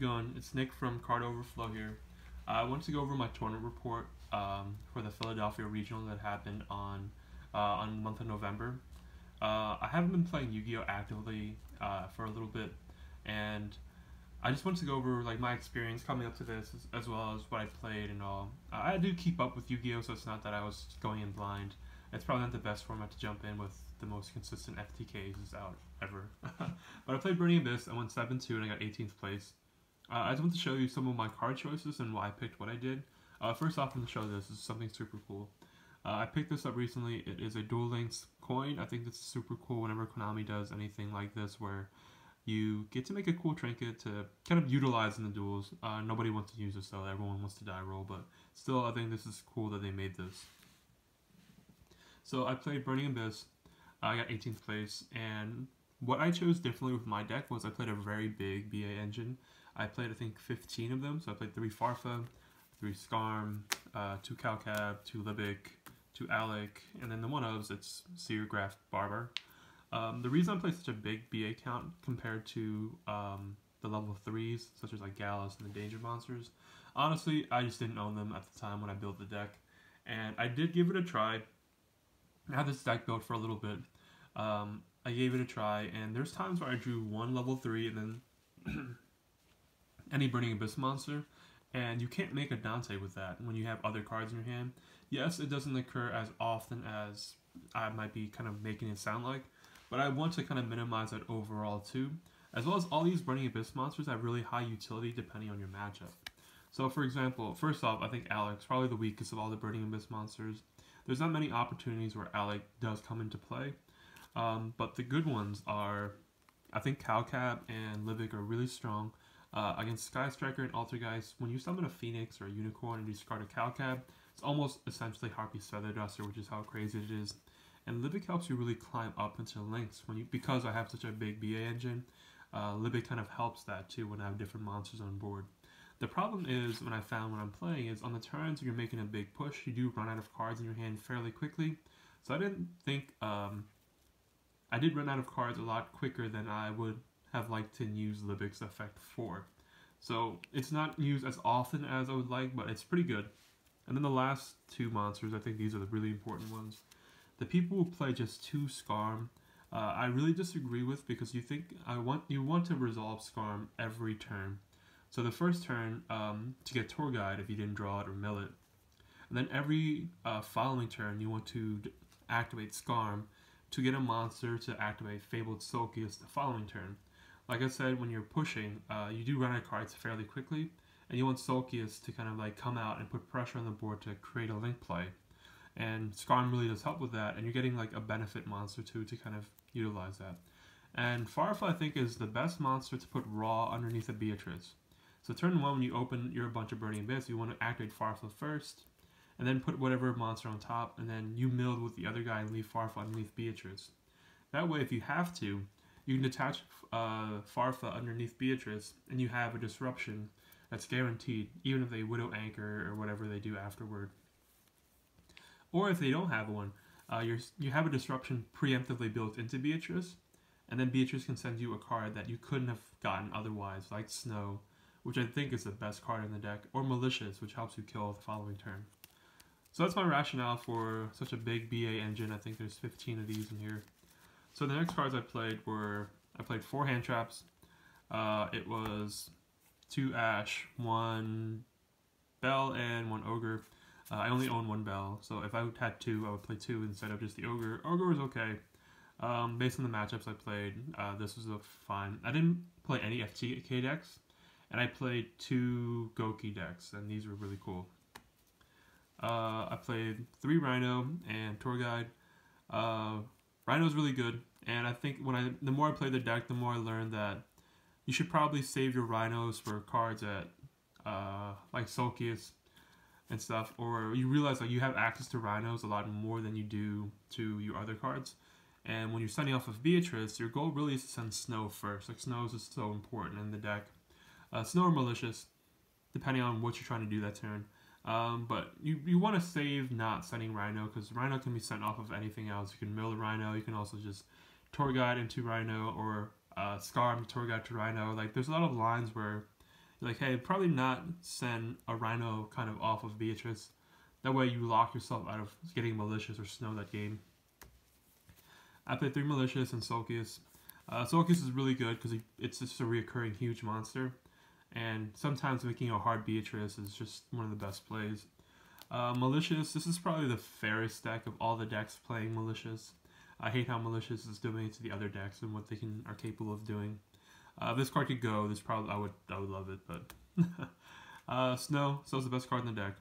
going? It's Nick from Cardoverflow here. I wanted to go over my tournament report for the Philadelphia Regional that happened on the month of November. I haven't been playing Yu-Gi-Oh! Actively for a little bit, and I just wanted to go over like my experience coming up to this as well as what I played and all. I do keep up with Yu-Gi-Oh! So it's not that I was going in blind. It's probably not the best format to jump in with the most consistent FTKs out ever. But I played Burning Abyss, I won 7-2 and I got 18th place. I just want to show you some of my card choices and why I picked what I did. First off, I'm going to show this is something super cool. I picked this up recently. It is a Duel Links coin. I think this is super cool whenever Konami does anything like this where you get to make a cool trinket to kind of utilize in the duels. Nobody wants to use this though, everyone wants to die roll, but still I think this is cool that they made this. So I played Burning Abyss, I got 18th place, and what I chose differently with my deck was I played a very big BA engine. I played I think 15 of them, so I played 3 Farfa, 3 Skarm, 2 Calcab, 2 Libic, 2 Alec, and then the one-ofs, it's Seergraph Barber. The reason I play such a big BA count compared to the level 3s, such as like Gallus and the Danger Monsters, honestly, I just didn't own them at the time when I built the deck, and I did give it a try. I had this deck built for a little bit. I gave it a try, and there's times where I drew one level 3 and then any Burning Abyss monster, and you can't make a Dante with that when you have other cards in your hand. Yes, it doesn't occur as often as I might be kind of making it sound like, but I want to kind of minimize that overall too. As well as all these Burning Abyss monsters have really high utility depending on your matchup. So for example, first off, I think Alec's probably the weakest of all the Burning Abyss monsters. There's not many opportunities where Alec does come into play, but the good ones are, I think Calcab and Libic are really strong. Against Sky Striker and Altergeist, when you summon a Phoenix or a Unicorn and you discard a Calcab, it's almost essentially Harpy's Feather Duster, which is how crazy it is. And Libic helps you really climb up into links because I have such a big BA engine. Libic kind of helps that too when I have different monsters on board. The problem is, when I found when I'm playing, is on the turns when you're making a big push, you do run out of cards in your hand fairly quickly. So I didn't think, I did run out of cards a lot quicker than I would have liked to use Libic's effect for. So it's not used as often as I would like, but it's pretty good. And then the last two monsters, I think these are the really important ones. The people who play just 2 Skarm, I really disagree with, because you want to resolve Skarm every turn. So the first turn, to get Tour Guide if you didn't draw it or mill it. And then every following turn, you want to activate Skarm to get a monster to activate Fabled Sulkius the following turn. Like I said, when you're pushing, you do run out of cards fairly quickly, and you want Sulkius to kind of like come out and put pressure on the board to create a link play. And Skarm really does help with that, and you're getting like a benefit monster too to kind of utilize that. And Farfa, I think, is the best monster to put raw underneath a Beatrice. So turn 1, when you open your bunch of Burning Abyss, you want to activate Farfa first, and then put whatever monster on top, and then you milled with the other guy and leave Farfa underneath Beatrice. That way, if you have to, you can detach Farfa underneath Beatrice, and you have a disruption that's guaranteed, even if they Widow Anchor or whatever they do afterward. Or if they don't have one, you have a disruption preemptively built into Beatrice, and then Beatrice can send you a card that you couldn't have gotten otherwise, like Snow, which I think is the best card in the deck, or Malicious, which helps you kill the following turn. So that's my rationale for such a big BA engine. I think there's 15 of these in here. So the next cards I played were, I played 4 Hand Traps. It was 2 Ash, 1 Bell, and 1 Ogre. I only own 1 Bell, so if I had 2, I would play 2 instead of just the Ogre. Ogre was okay. Based on the matchups I played, this was a fine. I didn't play any FTK decks, and I played 2 Goki decks, and these were really cool. I played 3 Rhino and Tour Guide. Rhino's really good, and I think the more I played the deck, the more I learned that you should probably save your Rhinos for cards at like Sulkius and stuff, or you realize like you have access to Rhinos a lot more than you do to your other cards. And when you're sending off of Beatrice, your goal really is to send Snow first. Like Snow is so important in the deck. Snow or Malicious, depending on what you're trying to do that turn. But you want to save not sending Rhino, because Rhino can be sent off of anything else. You can mill the Rhino, you can also just Tour Guide into Rhino, or Skarm Tour Guide to Rhino. Like there's a lot of lines where Like, hey, probably not send a Rhino kind of off of Beatrice. That way you lock yourself out of getting Malicious or Snow that game. I played 3 Malicious and Sulkius. Sulkius is really good because it's just a reoccurring huge monster. And sometimes making a hard Beatrice is just one of the best plays. Malicious, this is probably the fairest deck of all the decks playing Malicious. I hate how Malicious is doing it to the other decks and what they are capable of doing. If this card could go, I would love it, but Snow's the best card in the deck.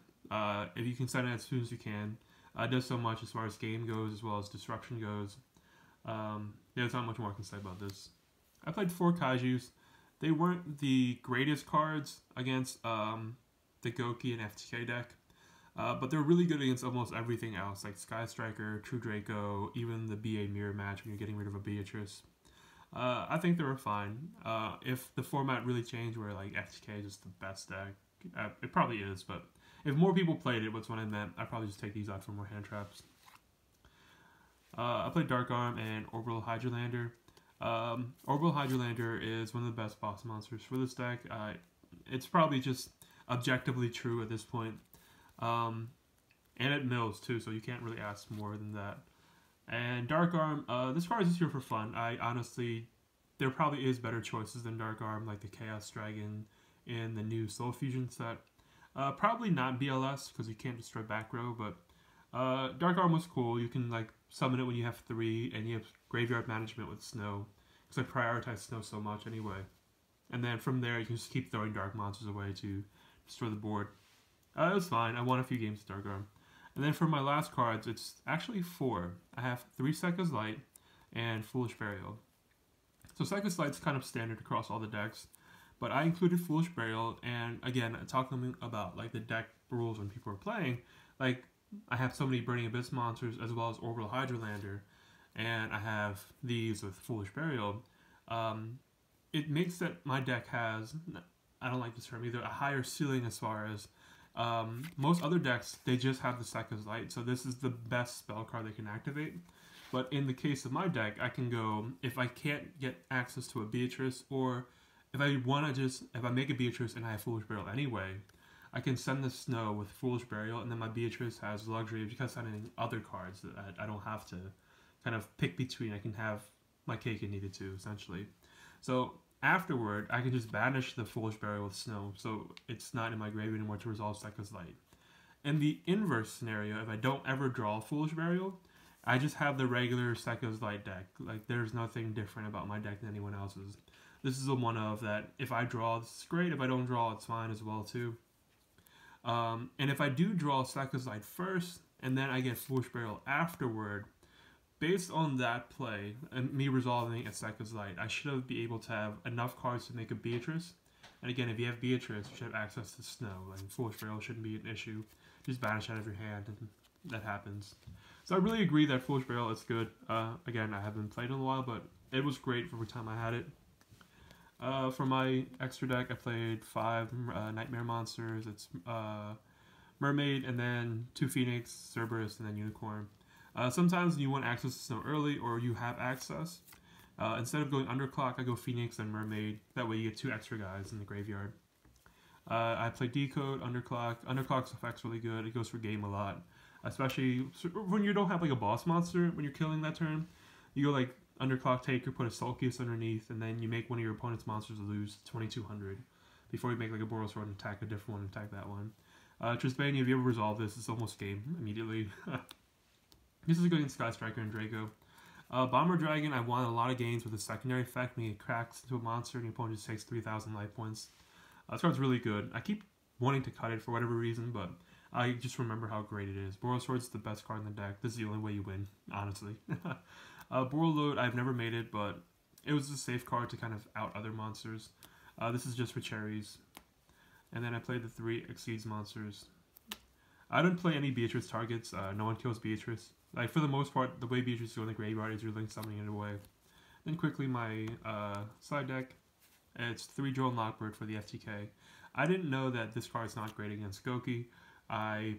If you can send it as soon as you can, it does so much as far as game goes as well as disruption goes. There's not much more I can say about this. I played 4 Kaijus. They weren't the greatest cards against the Goki and FTK deck, but they're really good against almost everything else, like Sky Striker, True Draco, even the BA Mirror match when you're getting rid of a Beatrice. I think they were fine. If the format really changed where like FTK is just the best deck, it probably is, but if more people played it, what's what I meant, I'd probably just take these out for more hand traps. I played Dark Arm and Orbital Hydrolander. Orbital Hydrolander is one of the best boss monsters for this deck. It's probably just objectively true at this point. And it mills too, so you can't really ask more than that. And Dark Arm, this card is just here for fun. There probably is better choices than Dark Arm, like the Chaos Dragon in the new Soul Fusion set. Probably not BLS, because you can't destroy back row, but Dark Arm was cool. You can like summon it when you have 3, and you have graveyard management with Snow, because I prioritize Snow so much anyway. And then from there, you can just keep throwing dark monsters away to destroy the board. It was fine. I won a few games with Dark Arm. And then for my last cards, it's actually 4. I have 3 Sekka's Light and Foolish Burial. So Sekka's Light's kind of standard across all the decks, but I included Foolish Burial, and again, talking about like the deck rules when people are playing, like I have so many Burning Abyss monsters as well as Orbital Hydrolander, and I have these with Foolish Burial. It makes that my deck has, I don't like this term either, a higher ceiling as far as most other decks, they just have the Sekka's Light, so this is the best spell card they can activate. But in the case of my deck, I can go, if I can't get access to a Beatrice, or if I make a Beatrice and I have Foolish Burial anyway, I can send the Snow with Foolish Burial, and then my Beatrice has the luxury of just sending other cards that I don't have to kind of pick between. I can have my cake and needed to, essentially. So afterward, I can just banish the Foolish Burial with Snow, so it's not in my grave anymore to resolve Sekka's Light. In the inverse scenario, if I don't ever draw Foolish Burial, I just have the regular Sekka's Light deck. Like, there's nothing different about my deck than anyone else's. This is the one of that, if I draw, this is great. If I don't draw, it's fine as well, too. And if I do draw Sekka's Light first, and then I get Foolish Burial afterward, based on that play, and me resolving a Sekka's Light, I should be able to have enough cards to make a Beatrice. And again, if you have Beatrice, you should have access to Snow. Like, Foolish Burial shouldn't be an issue. Just banish out of your hand, and that happens. So I really agree that Foolish Burial is good. Again, I haven't played in a while, but it was great for every time I had it. For my extra deck, I played 5 Nightmare monsters. It's Mermaid, and then 2 Phoenix, Cerberus, and then Unicorn. Sometimes you want access to Snow early, or you have access. Instead of going Underclock, I go Phoenix and Mermaid. That way you get 2 extra guys in the graveyard. I play Decode, Underclock. Underclock's effect's really good. It goes for game a lot. Especially when you don't have like a boss monster when you're killing that turn. You go like Underclock Taker, put a Sulkius underneath, and then you make one of your opponent's monsters lose 2200 before you make like a Boros Sword and attack a different one and attack that one. Trisbania, if you ever resolve this, it's almost game immediately. This is good against Sky Striker and Draco. Bomber Dragon, I won a lot of games with a secondary effect when it cracks into a monster and your opponent just takes 3000 life points. This card's really good. I keep wanting to cut it for whatever reason, but I just remember how great it is. Boros Sword's the best card in the deck. This is the only way you win, honestly. Borload, I've never made it, but it was a safe card to kind of out other monsters. This is just for cherries. And then I played the 3 Exceeds monsters. I don't play any Beatrice targets. No one kills Beatrice. Like, for the most part, the way Beatrice is in the graveyard is you're link summoning it away. Then quickly, my side deck. It's 3 Droll Lockbird for the FTK. I didn't know that this card is not great against Goki. I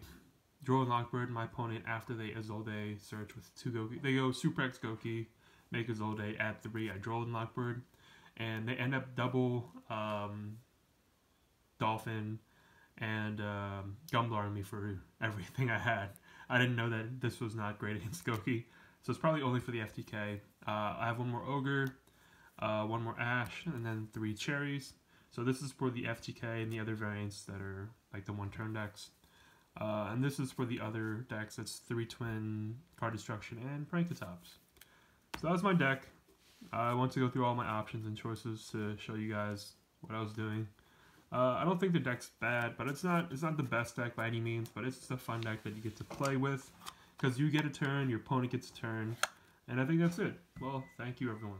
Droll Lockbird my opponent after they Isolde search with 2 Goki. They go Super X Goki, make Isolde, add 3, I Droll Lockbird. And they end up double Dolphin, and Gumblar on me for everything I had. I didn't know that this was not great against Skokie, so it's probably only for the FTK. I have one more Ogre, one more Ash, and then 3 Cherries. So this is for the FTK and the other variants that are like the 1-turn decks. And this is for the other decks. That's 3 Twin, Card Destruction, and Prankatops. So that was my deck. I want to go through all my options and choices to show you guys what I was doing. I don't think the deck's bad, but it's not the best deck by any means, but it's just a fun deck that you get to play with, because you get a turn, your opponent gets a turn, and I think that's it. Well, thank you everyone.